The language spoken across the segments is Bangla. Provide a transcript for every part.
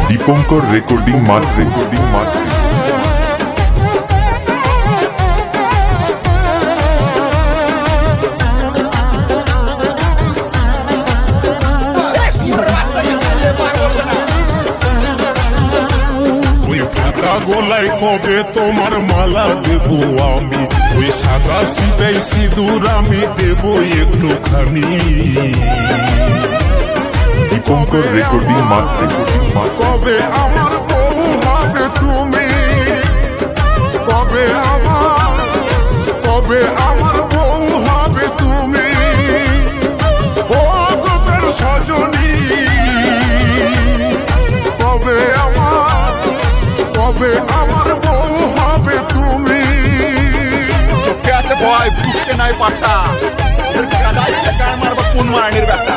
দীপঙ্কর রেকর্ডিং মাত্র গোলায় কবে তোমার মালা দেব আমি, ওই সাদা সিদাই সিঁদুর আমি দেব একটুখানি। দীপঙ্কর রেকর্ডিং মাত্র কবে আমার বউ হবে তুমি, কবে আমার বউ হবে তুমি, ও গোপের সজনী। কবে আমার বউ হবে তুমি। চোখে আছে ভয়, বুঝতে নাই পাট্টা, গাদাই গায়ে মারবা কোন মারানির ব্যাটা।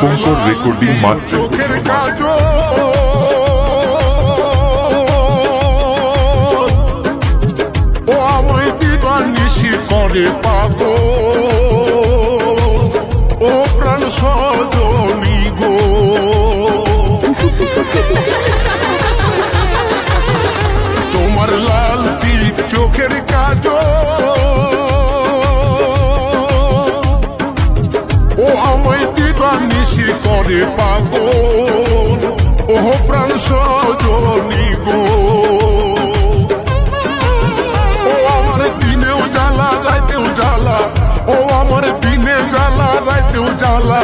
দীপঙ্কর রেকর্ডিং মাত্র চোখের কাজল ও আমায় দিবানিশি করে পাগল, ও প্রাণ সজনী গো। তোমার লাল তীর চোখের কাজল ও আমায় দিবানিশি করে পাগল, ও প্রাণ সজনী গো। ও আমার দিনেও জ্বালা রাতেও জ্বালা, ও আমার দিনে জ্বালা রাতেও জ্বালা,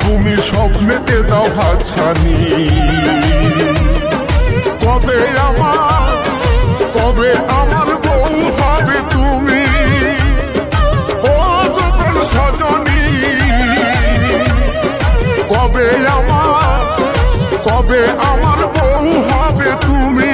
তুমি স্বপ্নেতে দাও হাতছানি। কবে আমার বউ হবে তুমি, ও গোপন সজনী। কবে আমার বউ হবে তুমি।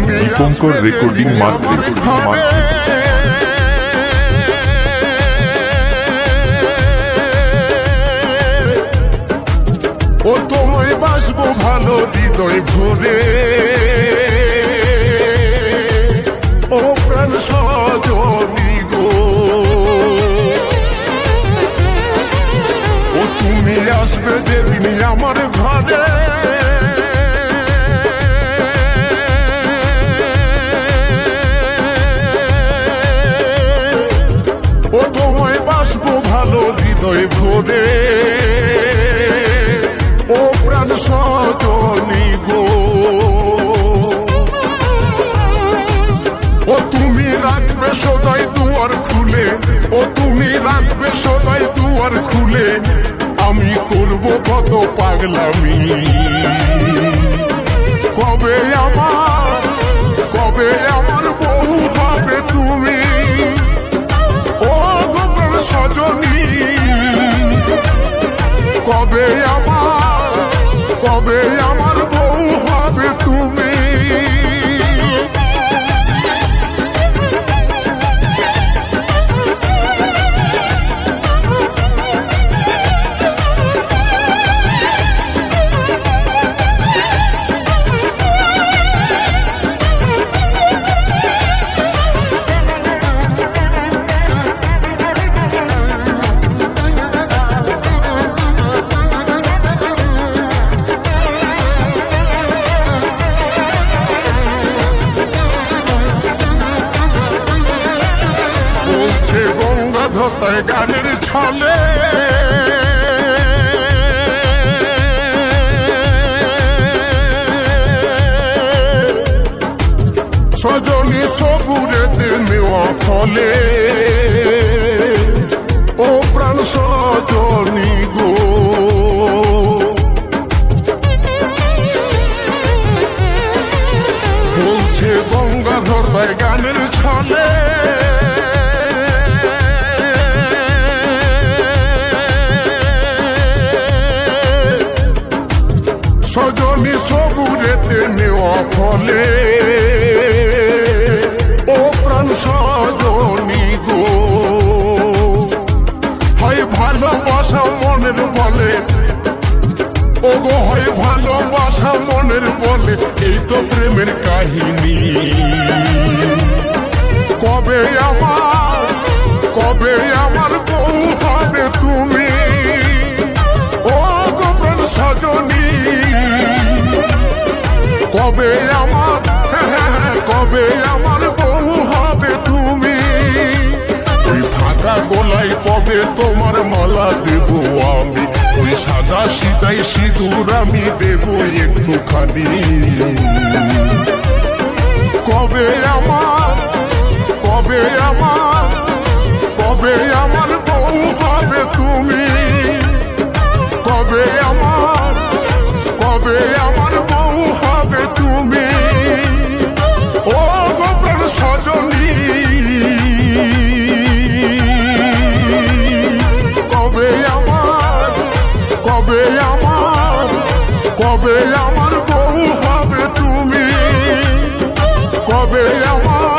দীপঙ্কর রেকর্ডিং মাত্র ও তোমায় বাসবো ভালো হৃদয় ভরে, ও প্রাণ সজনী গো। ও তুমি আসবে যেদিন আমার ঘরে, ও তোমায় বাসবো ভালো হৃদয় ভরে, ও প্রাণ সজনী গো। ও তুমি রাখবে সদাই দুয়ার খুলে, ও তুমি রাখবে সদাই দুয়ার খুলে, আমি করব কত পাগলামি। কবে আমার বউ হবে তুমি, ও গোপন সজনী। কবে আমার বউ হবে তুমি। তাই গানের ছলে সজনী সবুরেতে নেওয়া ফলে ও প্রাণ সজনী গো বলছে গঙ্গাধর তাই গানের ছলে সজনী সবুরেতে নেওয়া ফলে ও প্রাণ সজনী গো হয় ভালোবাসা মনের বলে ও গো হয় ভালোবাসা মনের বলে এই তো প্রেমের কাহিনী কবে আমার বউ হবে তুমি ও গো প্রাণ সজনী কবে আমার বউ হবে তুমি ওই ফাঁকা গোলায় কবে তোমার মালা দেব আমি ওই সাদা সিতাই সিঁদুর আমি দেব একটুখানি কবে আমার বউ হবে তুমি কবে আমার বউ হবে তুমি ও গো প্রাণ সজনী কবে আমার বউ হবে তুমি কবে আমার